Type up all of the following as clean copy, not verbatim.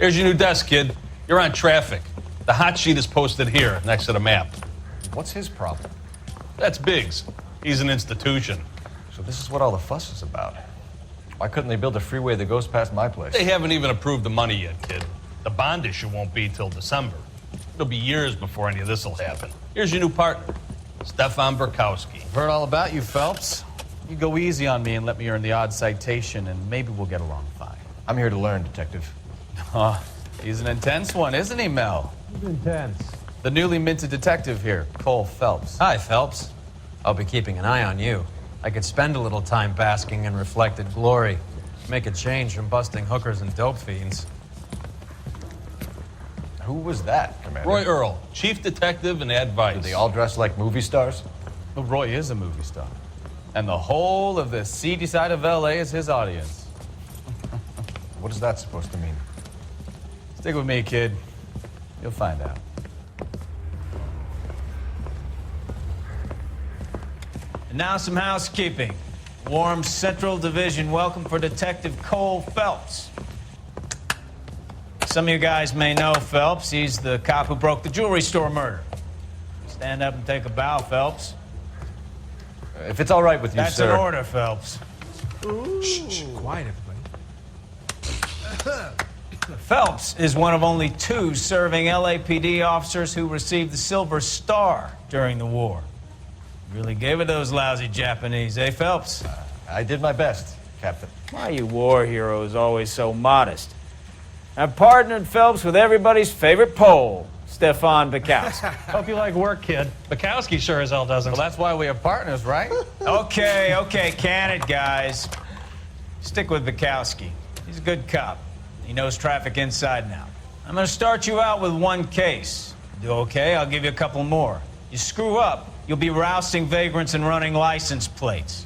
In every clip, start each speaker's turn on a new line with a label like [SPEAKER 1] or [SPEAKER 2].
[SPEAKER 1] Here's your new desk, kid. You're on traffic. The hot sheet is posted here, next to the map.
[SPEAKER 2] What's his problem?
[SPEAKER 1] That's Biggs. He's an institution.
[SPEAKER 2] So this is what all the fuss is about. Why couldn't they build a freeway that goes past my place?
[SPEAKER 1] They haven't even approved the money yet, kid. The bond issue won't be till December. It'll be years before any of this will happen. Here's your new partner, Stefan Burkowski.
[SPEAKER 3] Heard all about you, Phelps. You go easy on me and let me earn the odd citation, and maybe we'll get along fine.
[SPEAKER 2] I'm here to learn, Detective.
[SPEAKER 3] Oh, he's an intense one, isn't he, Mel?
[SPEAKER 4] He's intense.
[SPEAKER 3] The newly minted detective here, Cole Phelps.
[SPEAKER 5] Hi, Phelps. I'll be keeping an eye on you. I could spend a little time basking in reflected glory. Make a change from busting hookers and dope fiends.
[SPEAKER 2] Who was that, Commander?
[SPEAKER 1] Roy Earl, chief detective and advice.
[SPEAKER 2] Do they all dress like movie stars?
[SPEAKER 3] Well, Roy is a movie star. And the whole of the seedy side of L.A. is his audience.
[SPEAKER 2] What is that supposed to mean?
[SPEAKER 3] Stick with me, kid. You'll find out.
[SPEAKER 4] And now some housekeeping. Warm Central Division welcome for Detective Cole Phelps. Some of you guys may know Phelps. He's the cop who broke the jewelry store murder. Stand up and take a bow, Phelps.
[SPEAKER 2] If it's all right with you,
[SPEAKER 4] That's
[SPEAKER 2] sir.
[SPEAKER 4] an order, Phelps.
[SPEAKER 6] Shh, quiet, everybody.
[SPEAKER 4] Phelps is one of only 2 serving LAPD officers who received the Silver Star during the war. Really gave it those lousy Japanese, eh, Phelps?
[SPEAKER 2] I did my best, Captain.
[SPEAKER 4] Why are you war heroes always so modest? I've partnered Phelps with everybody's favorite Pole, Stefan Burkowski.
[SPEAKER 7] Hope you like work, kid. Bukowski sure as hell doesn't.
[SPEAKER 3] Well, that's why we have partners, right?
[SPEAKER 4] Okay, can it, guys. Stick with Bukowski. He's a good cop. He knows traffic inside and out. I'm gonna start you out with 1 case. Do okay, I'll give you a couple more. You screw up, you'll be rousting vagrants and running license plates.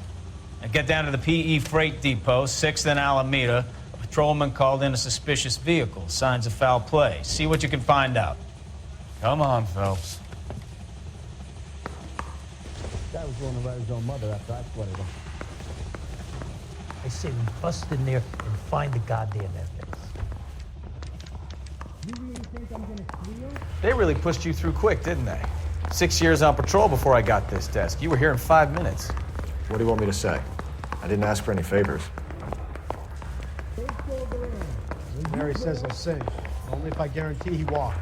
[SPEAKER 4] Now get down to the PE Freight Depot, 6th and Alameda. A patrolman called in a suspicious vehicle. Signs of foul play. See what you can find out.
[SPEAKER 3] Come on, Phelps.
[SPEAKER 6] Guy was going to write his own mother after I sweated him. I say we bust in there and find the goddamn evidence. You really think I'm gonna clear?
[SPEAKER 3] They really pushed you through quick, didn't they? 6 years on patrol before I got this desk. You were here in 5 minutes.
[SPEAKER 2] What do you want me to say? I didn't ask for any favors.
[SPEAKER 8] Mary says he'll sing. Only if I guarantee he walks.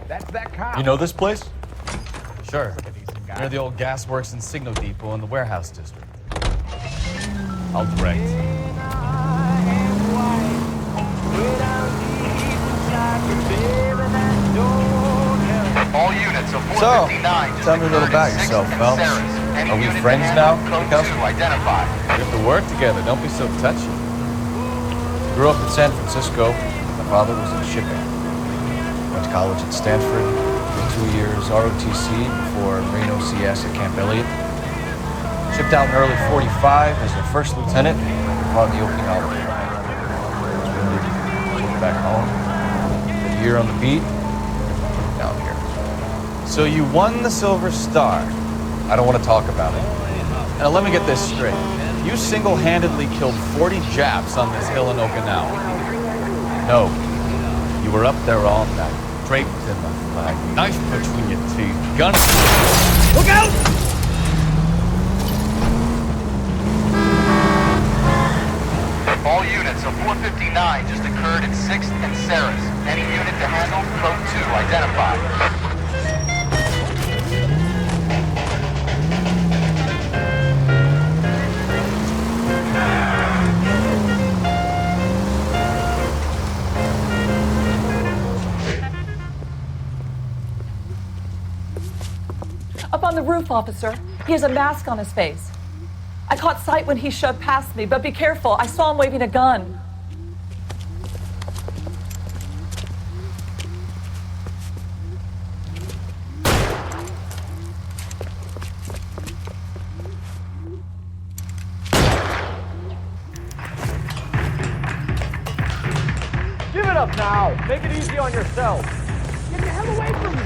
[SPEAKER 6] That's that cop.
[SPEAKER 2] You know this place?
[SPEAKER 3] Sure. Near the old gasworks and signal depot in the warehouse district. I'll direct.
[SPEAKER 9] All units of
[SPEAKER 3] So,
[SPEAKER 9] 459
[SPEAKER 3] tell me a little about yourself, Phelps. Are we friends now?
[SPEAKER 9] Identify.
[SPEAKER 3] We have to work together. Don't be so touchy.
[SPEAKER 2] Grew up in San Francisco. My father was in shipping. Went to college at Stanford. Did 2 years ROTC before Reno CS at Camp Elliott. Shipped out in early 45 as a first lieutenant. Fought in the Okinawa War. Was wounded. Shipped back home. Did a year on the beat. Now I'm here.
[SPEAKER 3] So you won the Silver Star.
[SPEAKER 2] I don't want to talk about it.
[SPEAKER 3] Now let me get this straight. You single-handedly killed 40 Japs on this hill in Okinawa. No. You were up there all night, draped in the flag, knife between your teeth, gun... Look out!
[SPEAKER 9] All units of 459 just occurred at 6th and Sarah's. Any unit to handle, code 2, identify.
[SPEAKER 10] Up on the roof, officer. He has a mask on his face. I caught sight when he shoved past me, but be careful. I saw him waving a gun.
[SPEAKER 6] Give it up now. Make it easy on yourself. Get the hell away from me.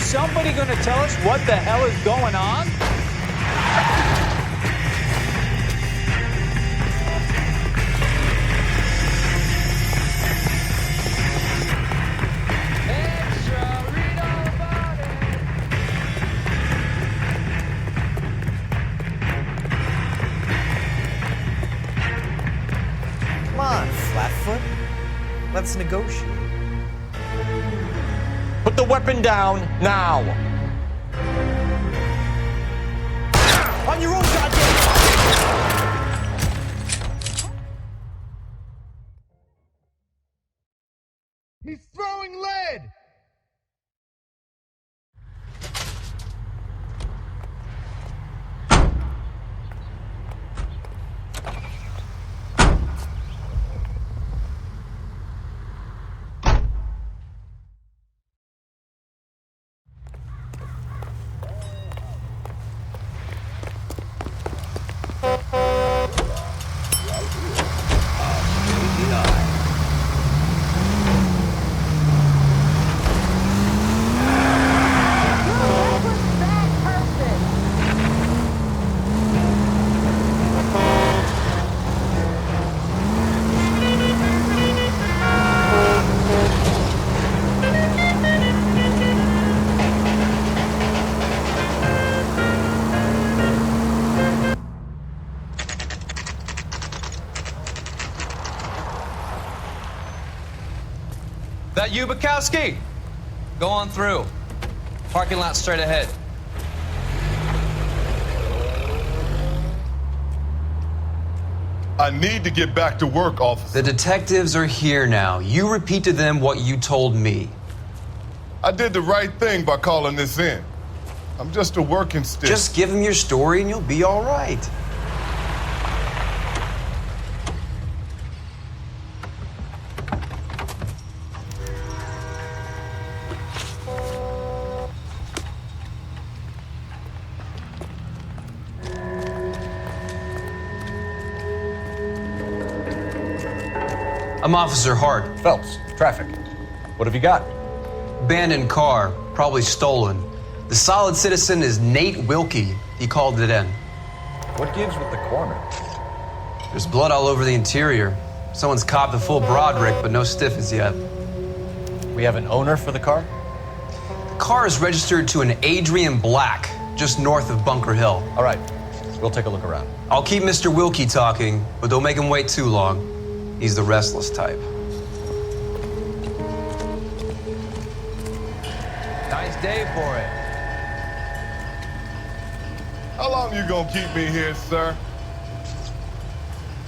[SPEAKER 4] somebody going to tell us what the hell is going on?
[SPEAKER 2] Come on, Flatfoot. Let's negotiate.
[SPEAKER 3] Put the weapon down now.
[SPEAKER 2] On your own goddamn.
[SPEAKER 8] He's throwing lead!
[SPEAKER 5] That you, Bukowski? Go on through. Parking lot straight ahead.
[SPEAKER 11] I need to get back to work, officer.
[SPEAKER 12] The detectives are here now. You repeat to them what you told me.
[SPEAKER 11] I did the right thing by calling this in. I'm just a working stick.
[SPEAKER 12] Just give them your story and you'll be all right. I'm Officer Hart.
[SPEAKER 2] Phelps, traffic. What have you got?
[SPEAKER 12] Abandoned car, probably stolen. The solid citizen is Nate Wilkie. He called it in.
[SPEAKER 2] What gives with the coroner?
[SPEAKER 12] There's blood all over the interior. Someone's copped a full Broderick, but no stiffs yet.
[SPEAKER 2] We have an owner for the car?
[SPEAKER 12] The car is registered to an Adrian Black, just north of Bunker Hill.
[SPEAKER 2] All right, we'll take a look around.
[SPEAKER 12] I'll keep Mr. Wilkie talking, but don't make him wait too long. He's the restless type.
[SPEAKER 5] Nice day for it.
[SPEAKER 11] How long you gonna keep me here, sir?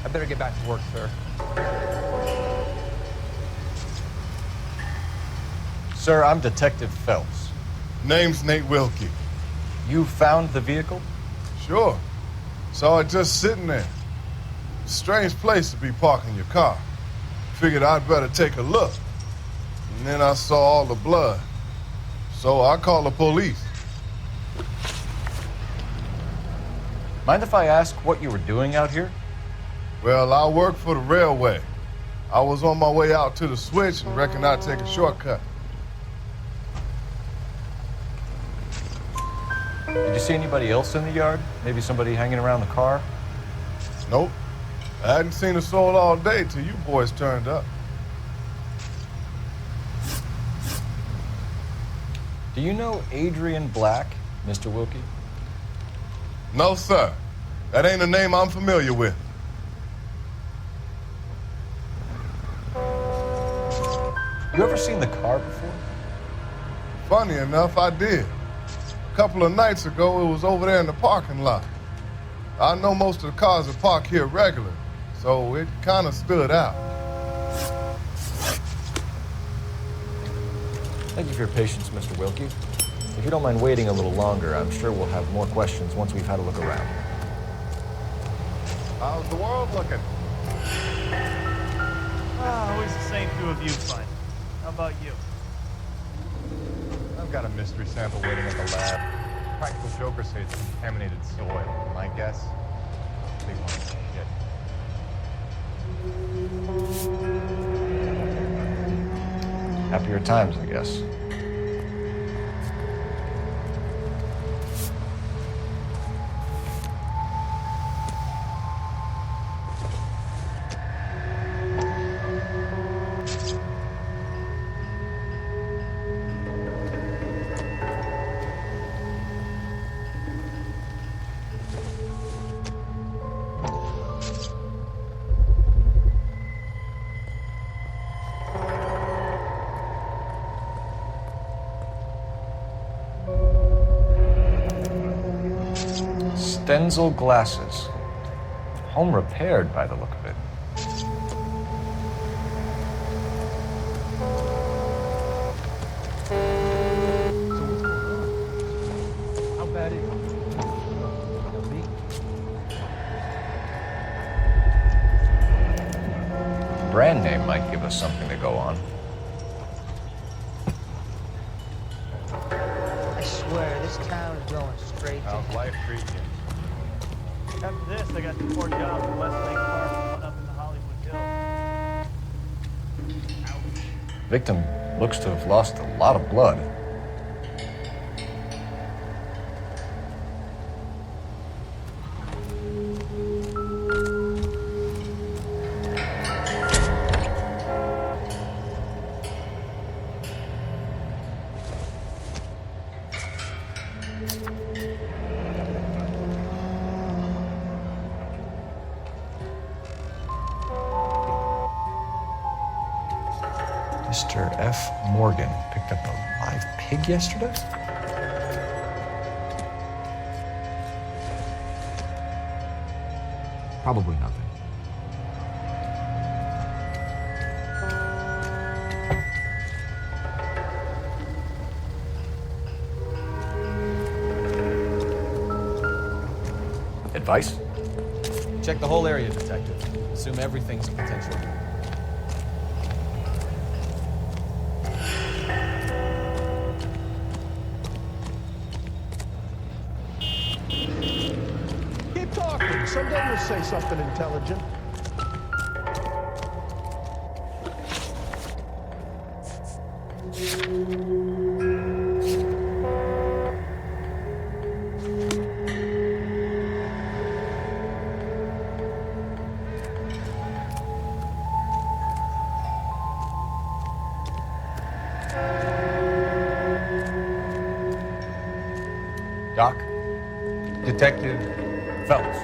[SPEAKER 5] I better get back to work, sir.
[SPEAKER 2] Sir, I'm Detective Phelps.
[SPEAKER 11] Name's Nate Wilkie.
[SPEAKER 2] You found the vehicle?
[SPEAKER 11] Sure. Saw it just sitting there. Strange place to be parking your car. Figured I'd better take a look. And then I saw all the blood. So I called the police.
[SPEAKER 2] Mind if I ask what you were doing out here?
[SPEAKER 11] Well, I work for the railway. I was on my way out to the switch and reckoned I'd take a shortcut.
[SPEAKER 2] Did you see anybody else in the yard? Maybe somebody hanging around the car?
[SPEAKER 11] Nope. I hadn't seen a soul all day till you boys turned up.
[SPEAKER 2] Do you know Adrian Black, Mr. Wilkie?
[SPEAKER 11] No, sir. That ain't a name I'm familiar with.
[SPEAKER 2] You ever seen the car before?
[SPEAKER 11] Funny enough, I did. A couple of nights ago, it was over there in the parking lot. I know most of the cars are parked here regular, so it kind of stood out.
[SPEAKER 2] Thank you for your patience, Mr. Wilkie. If you don't mind waiting a little longer, I'm sure we'll have more questions once we've had a look around.
[SPEAKER 11] How's the world looking?
[SPEAKER 6] Always the same two of you, fine. How about you?
[SPEAKER 13] I've got a mystery sample waiting at the lab. Practical jokers say it's contaminated soil. My guess? Big one. Shit.
[SPEAKER 2] Happier times, I guess. Stenzel glasses. Home repaired by the look of it.
[SPEAKER 6] How bad is it?
[SPEAKER 2] Brand name might give us something to go on.
[SPEAKER 14] I swear, this town is going straight to
[SPEAKER 13] How's life treating you?
[SPEAKER 7] After this, I got 4 jobs in Westlake Park and one up in the Hollywood Hills.
[SPEAKER 2] Victim looks to have lost a lot of blood. Mr. F. Morgan picked up a live pig yesterday? Probably nothing. Advice?
[SPEAKER 3] Check the whole area, detective. Assume everything's potential.
[SPEAKER 8] Keep talking. Someday you'll say something intelligent.
[SPEAKER 2] Doc?
[SPEAKER 15] Detective
[SPEAKER 2] Phelps,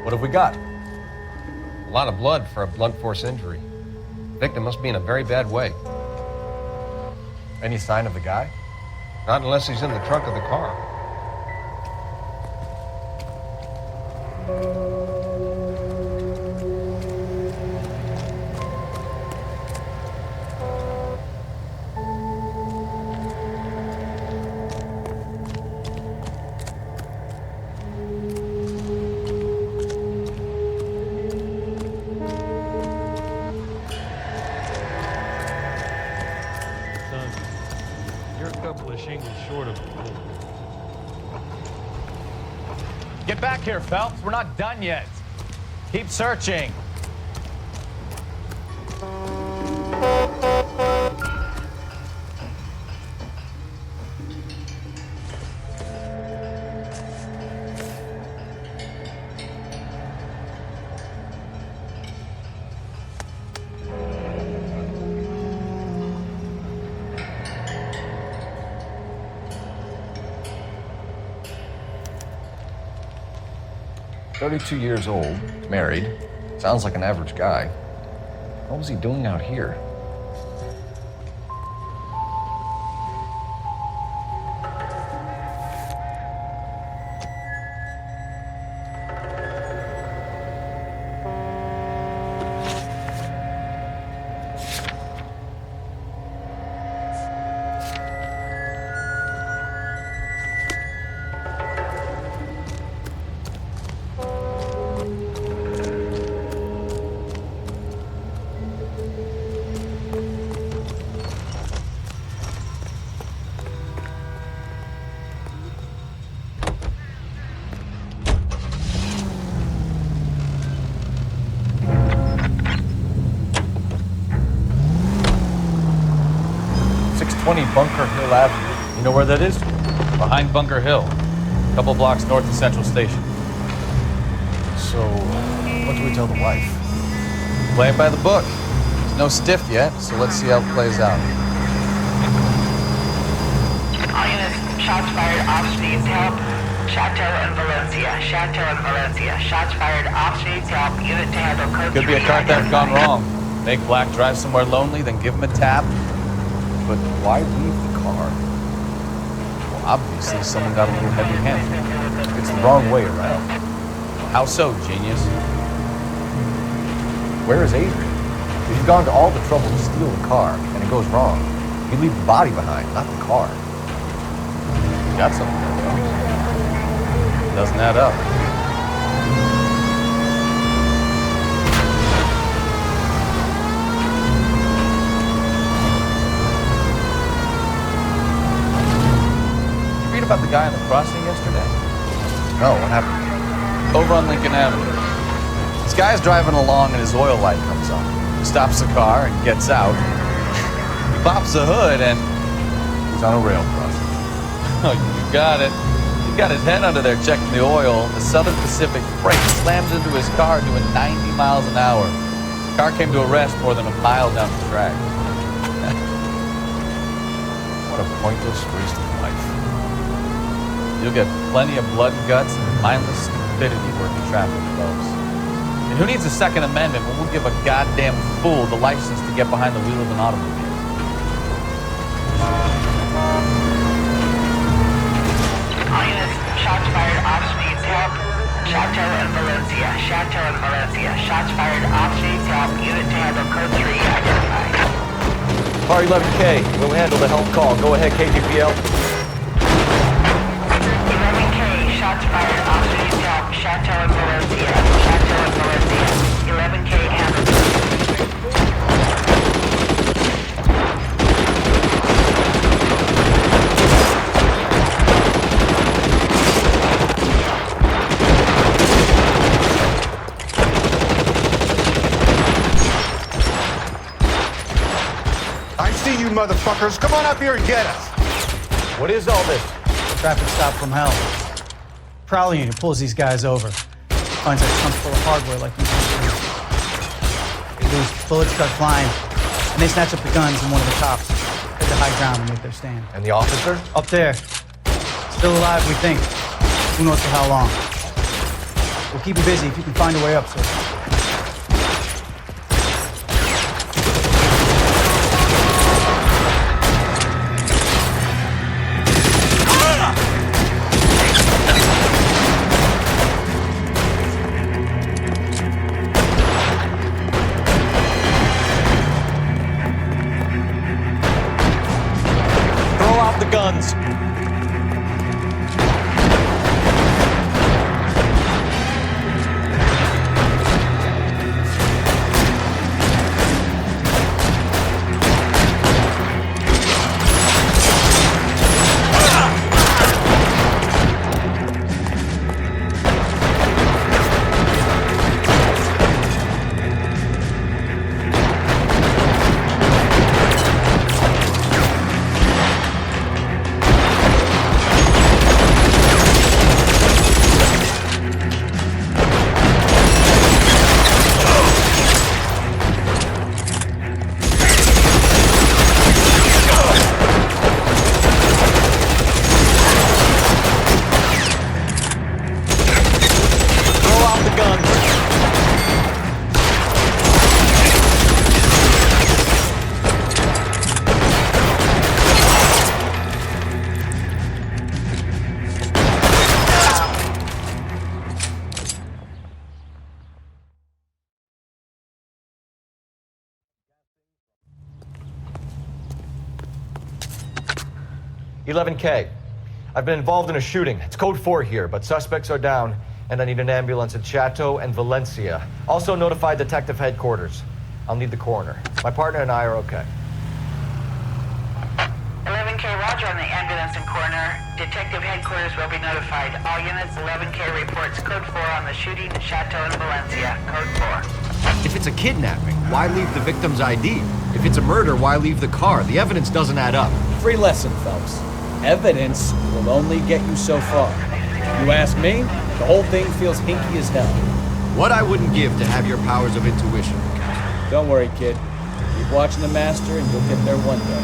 [SPEAKER 2] what have we got?
[SPEAKER 15] a lot of blood for a blunt force injury. Victim must be in a very bad way.
[SPEAKER 2] Any sign of the guy?
[SPEAKER 15] Not unless he's in the trunk of the car.
[SPEAKER 7] Son, you're a couple of shingles short of
[SPEAKER 4] Get back here, Phelps. We're not done yet. Keep searching.
[SPEAKER 2] "32 years old, married. Sounds like an average guy. What was he doing out here?" Bunker Hill Avenue. You know where that is?
[SPEAKER 3] Behind Bunker Hill. A couple blocks north of Central Station.
[SPEAKER 2] So, what do we tell the wife?
[SPEAKER 3] Play it by the book. There's no stiff yet, so let's see how it plays out.
[SPEAKER 16] All units, shots fired off streets, help. Chateau and Valencia. Chateau and Valencia. Shots fired off streets, help. Unit to handle code
[SPEAKER 3] Could be a
[SPEAKER 16] 3
[SPEAKER 3] car theft gone
[SPEAKER 16] identified.
[SPEAKER 3] wrong. Make Black drive somewhere lonely, then give him a tap.
[SPEAKER 2] But why leave the car?
[SPEAKER 3] Well, obviously someone got a little heavy-handed.
[SPEAKER 2] It's the wrong way around.
[SPEAKER 3] How so, genius?
[SPEAKER 2] Where is Adrian? If you've gone to all the trouble to steal the car, and it goes wrong, you leave the body behind, not the car.
[SPEAKER 3] You got something there, though. Doesn't add up. You read about the guy on the crossing yesterday?
[SPEAKER 2] No, what happened?
[SPEAKER 3] Over on Lincoln Avenue. This guy's driving along and his oil light comes on. He stops the car and gets out. He pops the hood and
[SPEAKER 2] he's on a rail crossing.
[SPEAKER 3] Oh, you got it. He's got his head under there checking the oil. The Southern Pacific Freight slams into his car doing 90 miles an hour. The car came to a rest more than a mile down the track.
[SPEAKER 2] What a pointless waste of life.
[SPEAKER 3] You'll get plenty of blood and guts and mindless stupidity working traffic flows. And who needs a Second Amendment when we'll give a goddamn fool the license to get behind the wheel of an automobile?
[SPEAKER 16] All units, shots fired off speed, help. Chateau and Valencia. Chateau and Valencia. Shots fired off speed, help. Unit to handle code 3 identified.
[SPEAKER 2] Car 11K, we'll handle the help call. Go ahead, KGPL.
[SPEAKER 16] 11K, shots fired off speed, help. Chateau and Valencia. Chateau and Valencia. 11K handled.
[SPEAKER 8] I see you motherfuckers. Come on up here and get us.
[SPEAKER 2] What is all this?
[SPEAKER 17] Traffic stop from hell. Prowling unit pulls these guys over. Finds their trunk full of hardware like these. They lose, bullets start flying, and they snatch up the guns, and one of the cops head to high ground and make their stand.
[SPEAKER 2] And the officer?
[SPEAKER 17] Up there. Still alive, we think. Who knows for how long. We'll keep you busy if you can find a way up, sir.
[SPEAKER 3] Guns.
[SPEAKER 2] $11K. I've been involved in a shooting. It's code 4 here, but suspects are down, and I need an ambulance at Chateau and Valencia. Also notify detective headquarters. I'll need the coroner. My partner and I are okay.
[SPEAKER 16] 11K, roger on the ambulance and coroner. Detective headquarters will be notified. All units, 11K reports code 4 on the shooting at Chateau and Valencia. Code 4.
[SPEAKER 12] If it's a kidnapping, why leave the victim's ID? If it's a murder, why leave the car? The evidence doesn't add up.
[SPEAKER 18] Free lesson, Phelps. Evidence will only get you so far. You ask me, the whole thing feels hinky as hell.
[SPEAKER 12] What I wouldn't give to have your powers of intuition.
[SPEAKER 18] Don't worry, kid. Keep watching the master and you'll get there one day.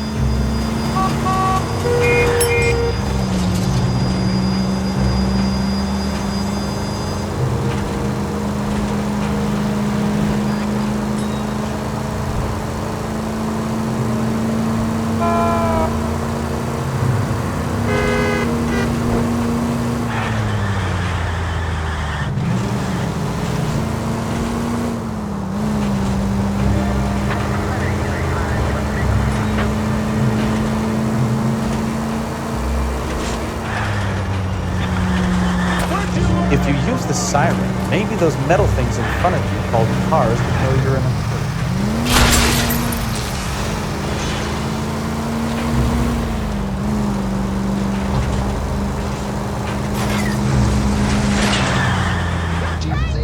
[SPEAKER 17] siren. Maybe those metal things in front of you called cars know you're in a hurry.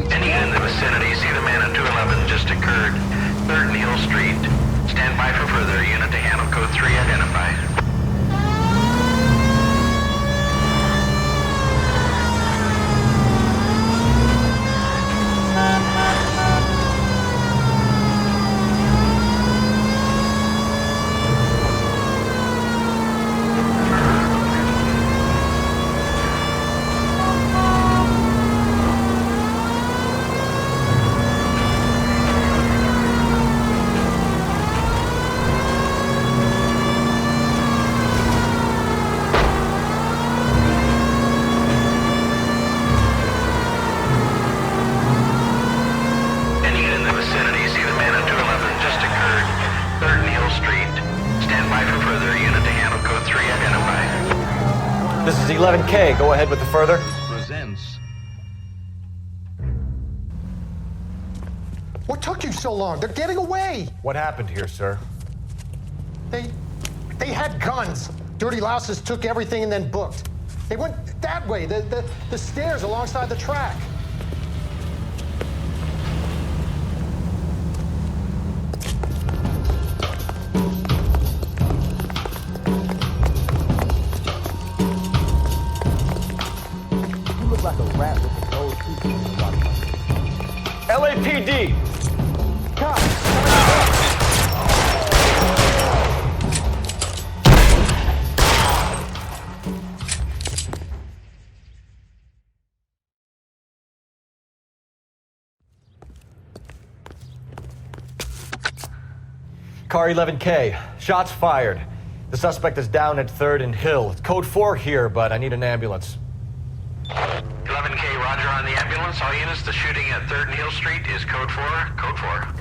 [SPEAKER 19] Any in the vicinity, see the man at 211 just occurred. 3rd Neal Street. Stand by for further. Unit to handle code 3 identified.
[SPEAKER 2] This is 11K. Go ahead with the further.
[SPEAKER 8] What took you so long? They're getting away.
[SPEAKER 2] What happened here, sir?
[SPEAKER 8] They had guns. Dirty louses took everything and then booked. They went that way, the stairs alongside the track.
[SPEAKER 6] Like a rat with the gold tooth.
[SPEAKER 2] LAPD! Car 11K. Shots fired. The suspect is down at 3rd and Hill. It's code 4 here, but I need an ambulance.
[SPEAKER 19] 11K, roger on the ambulance. All units, the shooting at 3rd Neal Street is code 4. Code 4.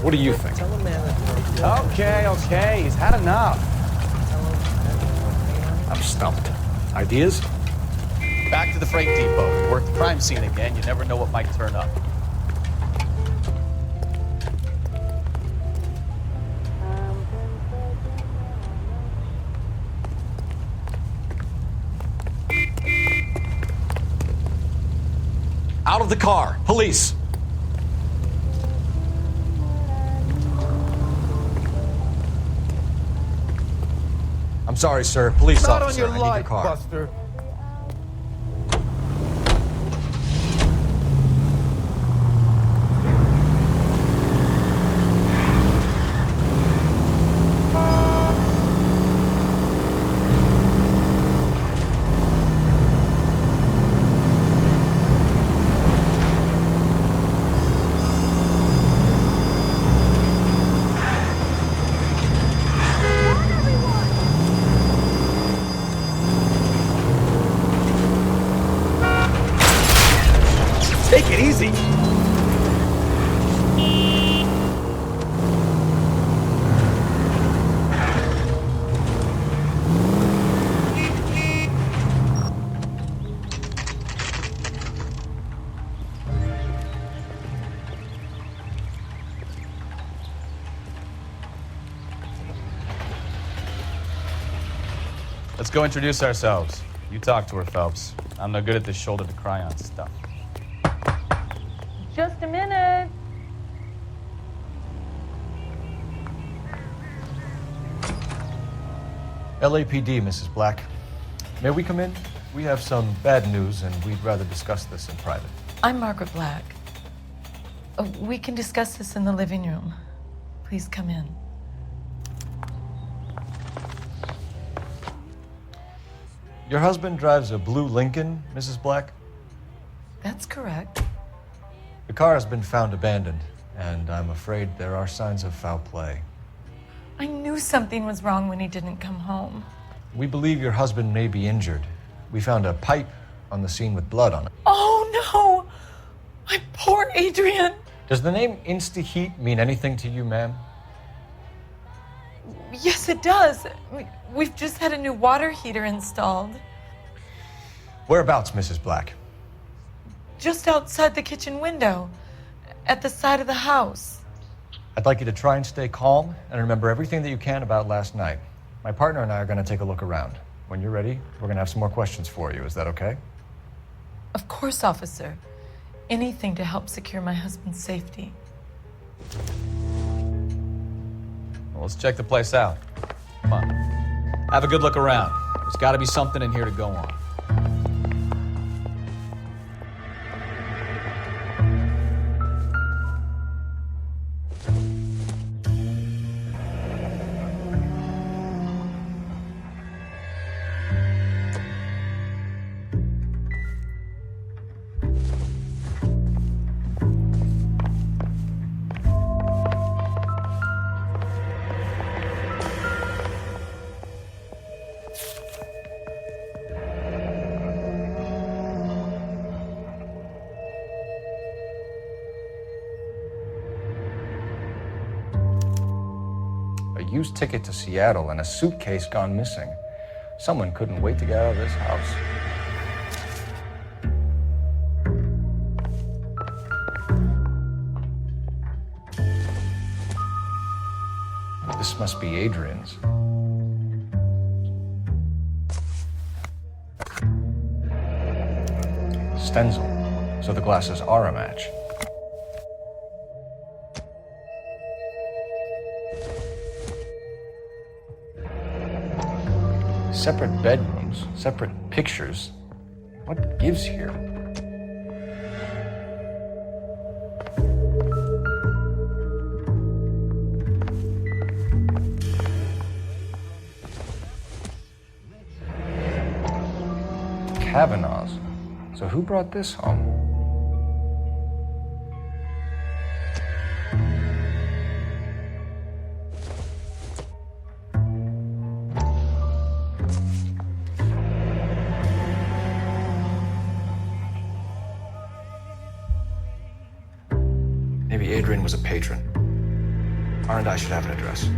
[SPEAKER 2] What do you think?
[SPEAKER 17] Okay, he's had enough.
[SPEAKER 2] I'm stumped. Ideas?
[SPEAKER 3] Back to the freight depot. Work the crime scene again. You never know what might turn up.
[SPEAKER 2] Out of the car. Police. I'm sorry, sir. Police officer. I need your car.
[SPEAKER 8] Buster.
[SPEAKER 18] Take it easy.
[SPEAKER 3] Let's go introduce ourselves. You talk to her, Phelps. I'm no good at this shoulder to cry on stuff.
[SPEAKER 10] Just a minute.
[SPEAKER 2] LAPD, Mrs. Black. May we come in? We have some bad news, and we'd rather discuss this in private.
[SPEAKER 20] I'm Margaret Black. We can discuss this in the living room. Please come in.
[SPEAKER 2] Your husband drives a blue Lincoln, Mrs. Black?
[SPEAKER 20] That's correct.
[SPEAKER 2] The car has been found abandoned, and I'm afraid there are signs of foul play.
[SPEAKER 20] I knew something was wrong when he didn't come home.
[SPEAKER 2] We believe your husband may be injured. We found a pipe on the scene with blood on it.
[SPEAKER 20] Oh no! My poor Adrian!
[SPEAKER 2] Does the name Insta-Heat mean anything to you, ma'am?
[SPEAKER 20] Yes, it does. We've just had a new water heater installed.
[SPEAKER 2] Whereabouts, Mrs. Black?
[SPEAKER 20] Just outside the kitchen window, at the side of the house.
[SPEAKER 2] I'd like you to try and stay calm and remember everything that you can about last night. My partner and I are going to take a look around. When you're ready, we're going to have some more questions for you. Is that okay?
[SPEAKER 20] Of course, officer. Anything to help secure my husband's safety.
[SPEAKER 3] Well, let's check the place out. Come on. Have a good look around. There's got to be something in here to go on.
[SPEAKER 2] Used ticket to Seattle and a suitcase gone missing. Someone couldn't wait to get out of this house. This must be Adrian's. Stencil, so the glasses are a match. Separate bedrooms, separate pictures. What gives here? Kavanaugh's. So who brought this home? Maybe Adrian was a patron. R&I should have an address.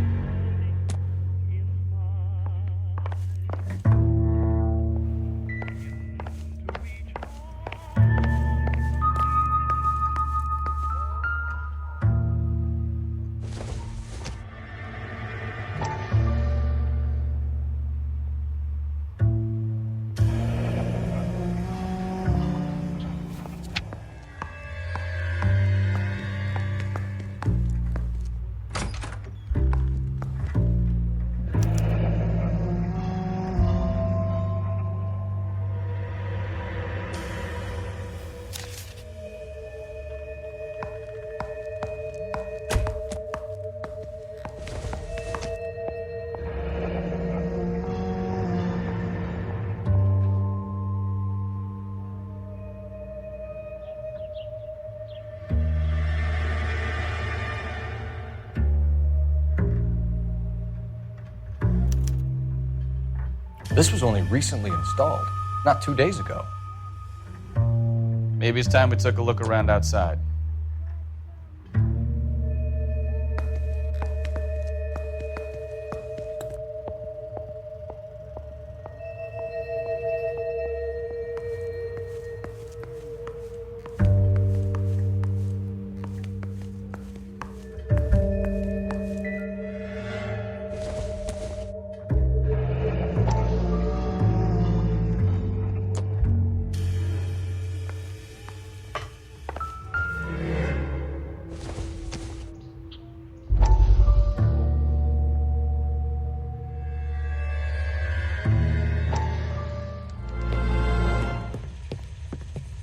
[SPEAKER 2] This was only recently installed, not 2 days ago.
[SPEAKER 3] Maybe it's time we took a look around outside.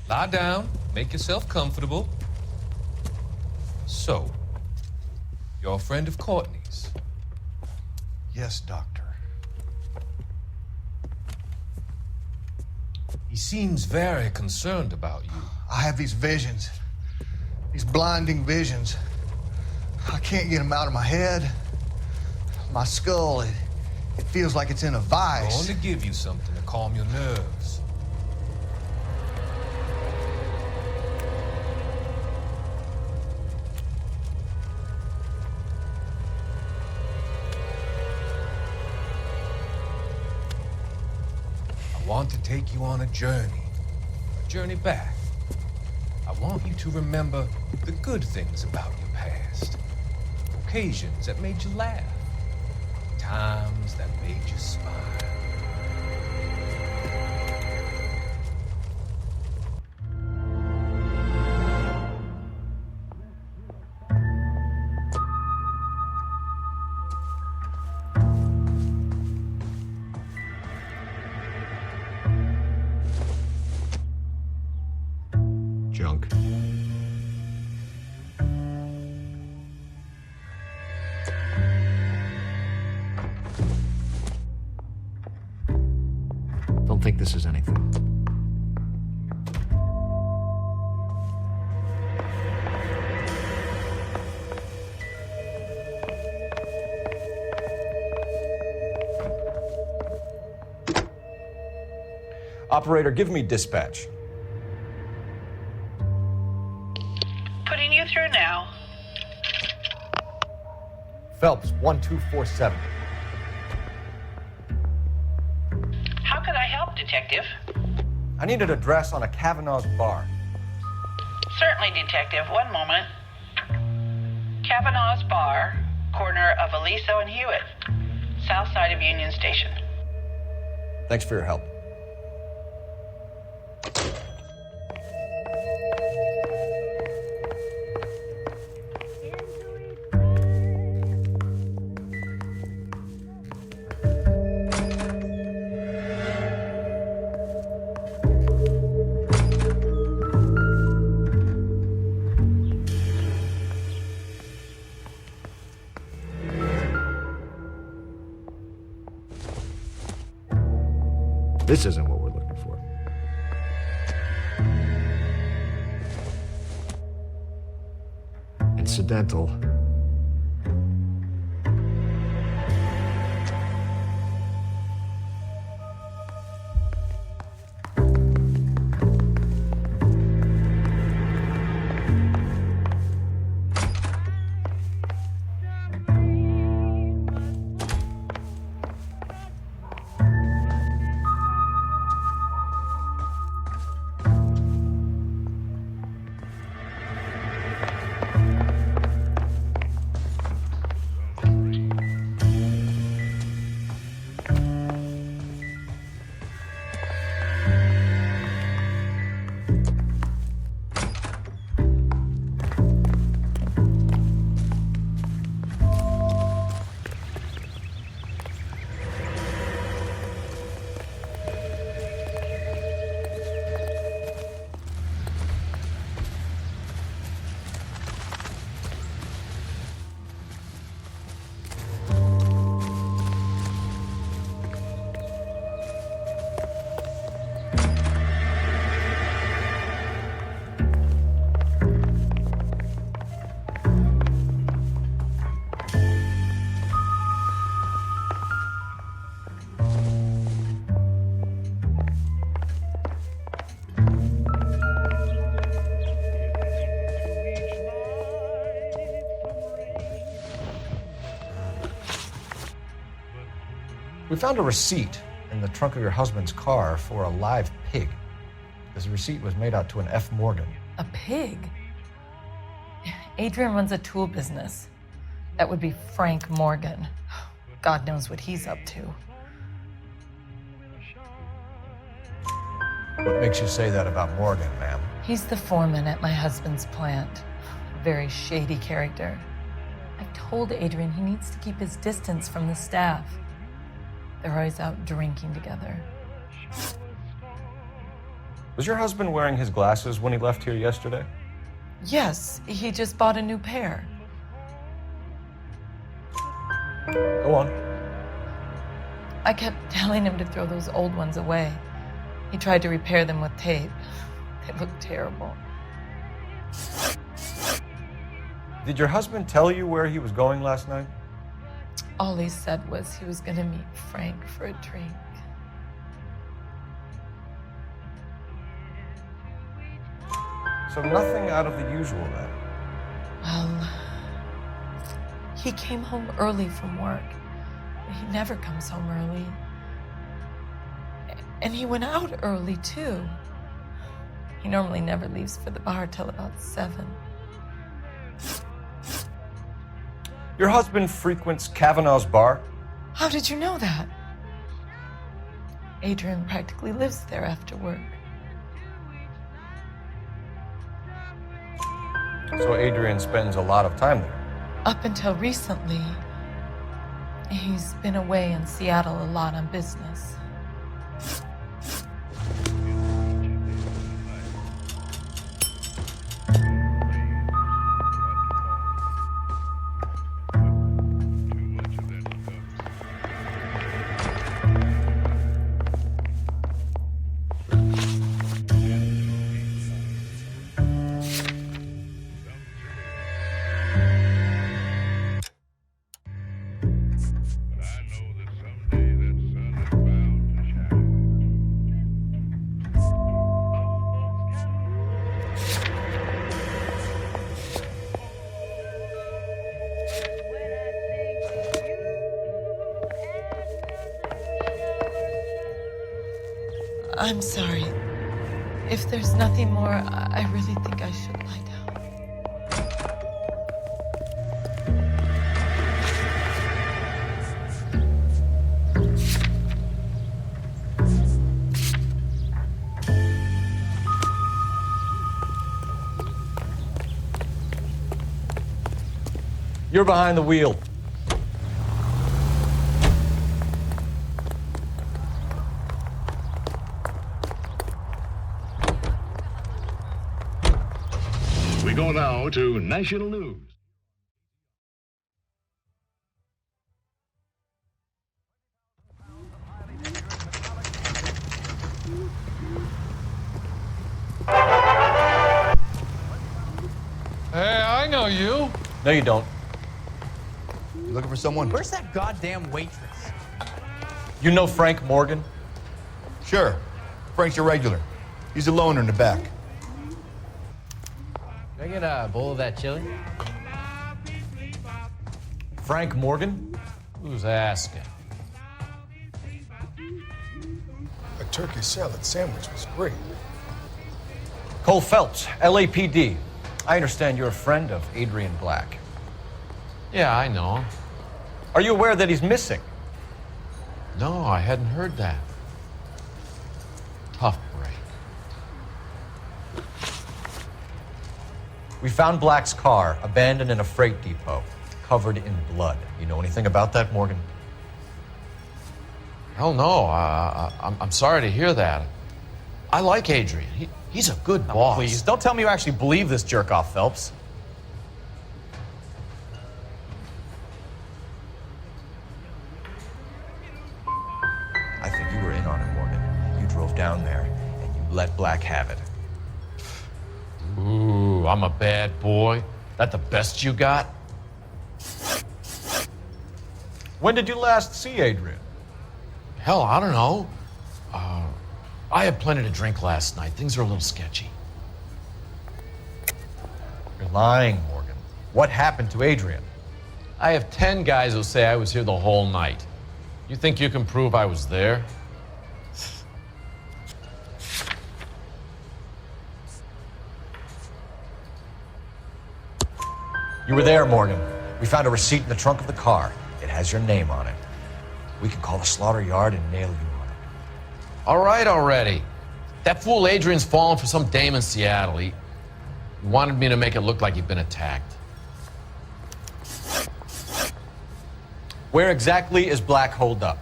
[SPEAKER 21] Lie down, make yourself comfortable. So, you're a friend of Courtney's?
[SPEAKER 22] Yes, Doctor.
[SPEAKER 21] He seems very concerned about you.
[SPEAKER 22] I have these visions. These blinding visions. I can't get them out of my head. My skull, it feels like it's in a vice.
[SPEAKER 21] I want to give you something to calm your nerves. I want to take you on a journey back. I want you to remember the good things about your past. Occasions that made you laugh. Times that made you smile.
[SPEAKER 2] Junk. Don't think this is anything. Operator, give me dispatch.
[SPEAKER 16] Putting you through now.
[SPEAKER 2] Phelps, 1247.
[SPEAKER 16] How can I help, Detective?
[SPEAKER 2] I need an address on a Kavanaugh's bar.
[SPEAKER 16] Certainly, Detective. One moment. Kavanaugh's Bar, corner of Aliso and Hewitt, south side of Union Station.
[SPEAKER 2] Thanks for your help. This isn't what we're looking for. Incidental. We found a receipt in the trunk of your husband's car for a live pig. This receipt was made out to an F. Morgan.
[SPEAKER 20] A pig? Adrian runs a tool business. That would be Frank Morgan. God knows what he's up to.
[SPEAKER 2] What makes you say that about Morgan, ma'am?
[SPEAKER 20] He's the foreman at my husband's plant. A very shady character. I told Adrian he needs to keep his distance from the staff. They're always out drinking together.
[SPEAKER 1] Was your husband wearing his glasses when he left here yesterday?
[SPEAKER 20] Yes, he just bought a new pair.
[SPEAKER 1] Go on.
[SPEAKER 20] I kept telling him to throw those old ones away. He tried to repair them with tape. They look terrible.
[SPEAKER 1] Did your husband tell you where he was going last night?
[SPEAKER 20] All he said was he was going to meet Frank for a drink.
[SPEAKER 1] So nothing out of the usual then?
[SPEAKER 20] Well, he came home early from work. He never comes home early. And he went out early, too. He normally never leaves for the bar till about 7.
[SPEAKER 1] Your husband frequents Kavanaugh's bar?
[SPEAKER 20] How did you know that? Adrian practically lives there after work.
[SPEAKER 1] So Adrian spends a lot of time there?
[SPEAKER 20] Up until recently, he's been away in Seattle a lot on business. I'm sorry. If there's nothing more, I really think I should lie down.
[SPEAKER 1] You're behind the wheel.
[SPEAKER 9] We go now to national news.
[SPEAKER 3] Hey, I know you.
[SPEAKER 1] No, you don't.
[SPEAKER 22] You looking for someone?
[SPEAKER 17] Where's that goddamn waitress?
[SPEAKER 1] You know Frank Morgan?
[SPEAKER 22] Sure. Frank's your regular. He's a loner in the back.
[SPEAKER 5] Can I get a bowl of that chili?
[SPEAKER 1] Frank Morgan?
[SPEAKER 3] Who's asking?
[SPEAKER 11] A turkey salad sandwich was great.
[SPEAKER 1] Cole Phelps, LAPD. I understand you're a friend of Adrian Black.
[SPEAKER 3] Yeah, I know.
[SPEAKER 1] Are you aware that he's missing?
[SPEAKER 3] No, I hadn't heard that. Tough break.
[SPEAKER 1] We found Black's car abandoned in a freight depot, covered in blood. You know anything about that, Morgan?
[SPEAKER 3] Hell no. I'm sorry to hear that. I like Adrian. He's a good boss.
[SPEAKER 1] Please, don't tell me you actually believe this jerk-off, Phelps. I think you were in on it, Morgan. You drove down there, and you let Black have it.
[SPEAKER 3] Ooh, I'm a bad boy. That the best you got?
[SPEAKER 1] When did you last see Adrian?
[SPEAKER 3] Hell, I don't know. I had plenty to drink last night. Things are a little sketchy.
[SPEAKER 1] You're lying, Morgan. What happened to Adrian?
[SPEAKER 3] I have 10 guys who say I was here the whole night. You think you can prove I was there?
[SPEAKER 1] You were there, Morgan. We found a receipt in the trunk of the car. It has your name on it. We can call the slaughter yard and nail you on it.
[SPEAKER 3] All right already. That fool Adrian's fallen for some dame in Seattle. He wanted me to make it look like he'd been attacked.
[SPEAKER 1] Where exactly is Black holed up?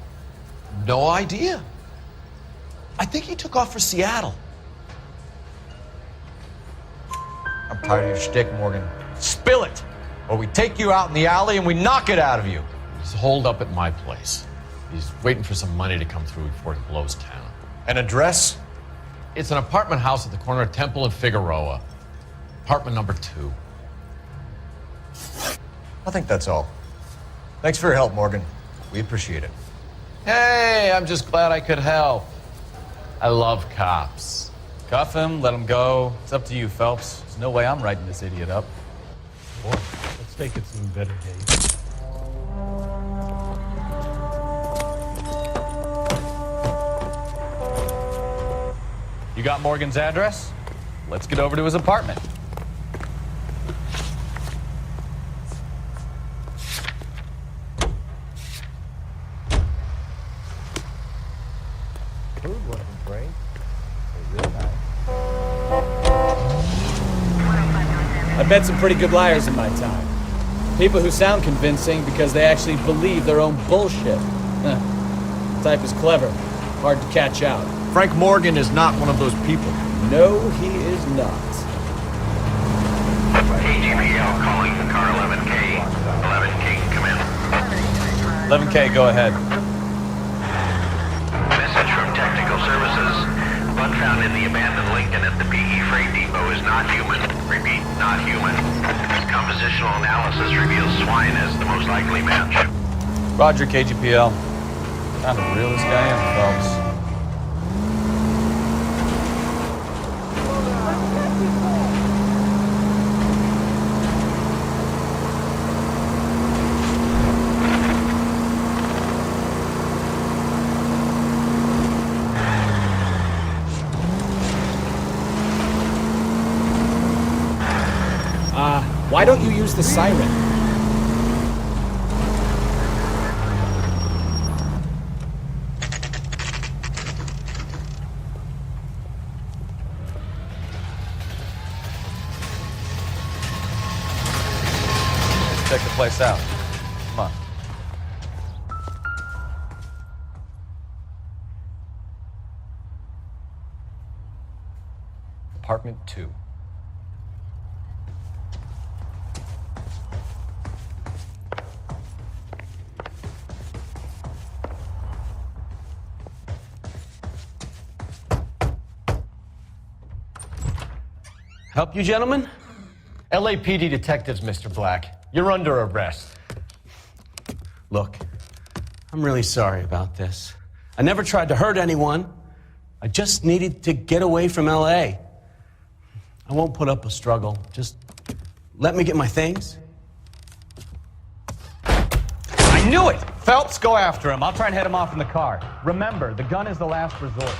[SPEAKER 3] No idea. I think he took off for Seattle.
[SPEAKER 1] Tired of your shtick, Morgan. Spill it! Or we take you out in the alley and we knock it out of you.
[SPEAKER 3] He's holed up at my place. He's waiting for some money to come through before he blows town.
[SPEAKER 1] An address?
[SPEAKER 3] It's an apartment house at the corner of Temple and Figueroa. Apartment number 2.
[SPEAKER 1] I think that's all. Thanks for your help, Morgan. We appreciate it.
[SPEAKER 3] Hey, I'm just glad I could help. I love cops.
[SPEAKER 4] Cuff him, let him go. It's up to you, Phelps. There's no way I'm writing this idiot up.
[SPEAKER 6] Boy, let's take it some better days.
[SPEAKER 4] You got Morgan's address? Let's get over to his apartment.
[SPEAKER 15] Food wasn't great. They were real nice.
[SPEAKER 18] I've met some pretty good liars in my time. People who sound convincing because they actually believe their own bullshit. The type is clever, hard to catch out.
[SPEAKER 3] Frank Morgan is not one of those people.
[SPEAKER 18] No, he is not.
[SPEAKER 19] KGPL calling the car 11K. 11K, come in.
[SPEAKER 4] 11K, go ahead.
[SPEAKER 19] Message from Technical Services. Blood found in the abandoned Lincoln at the PE Freight Depot is not human. Repeat, not human. Compositional analysis reveals swine as the most likely match.
[SPEAKER 4] Roger, KGPL. Found the realest guy in, Phelps.
[SPEAKER 18] Why don't you use the siren?
[SPEAKER 4] Check the place out. Come on.
[SPEAKER 1] Apartment 2.
[SPEAKER 5] Help you, gentlemen?
[SPEAKER 1] LAPD detectives, Mr. Black. You're under arrest.
[SPEAKER 5] Look, I'm really sorry about this. I never tried to hurt anyone. I just needed to get away from L.A. I won't put up a struggle. Just let me get my things.
[SPEAKER 4] I knew it! Phelps, go after him. I'll try and head him off in the car. Remember, the gun is the last resort.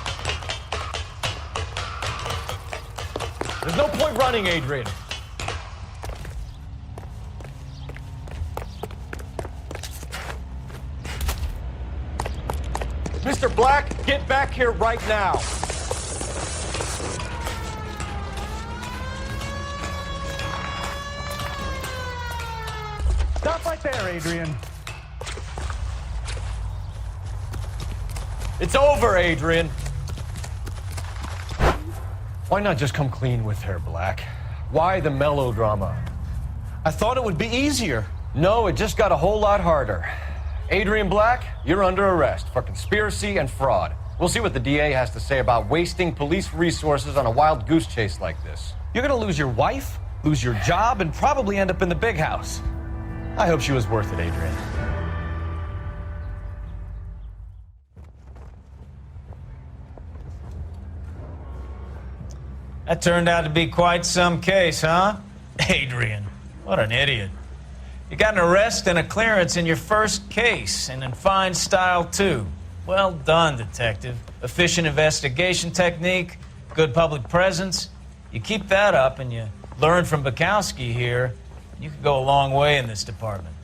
[SPEAKER 1] There's no point running, Adrian. Mr. Black, get back here right now.
[SPEAKER 4] Stop right there, Adrian.
[SPEAKER 1] It's over, Adrian. Why not just come clean with her, Black? Why the melodrama?
[SPEAKER 5] I thought it would be easier.
[SPEAKER 1] No, it just got a whole lot harder. Adrian Black, you're under arrest for conspiracy and fraud. We'll see what the DA has to say about wasting police resources on a wild goose chase like this.
[SPEAKER 4] You're gonna lose your wife, lose your job, and probably end up in the big house. I hope she was worth it, Adrian. That turned out to be quite some case, huh? Adrian, what an idiot. You got an arrest and a clearance in your first case, and in fine style, too. Well done, detective. Efficient investigation technique, good public presence. You keep that up and you learn from Bukowski here, you could go a long way in this department.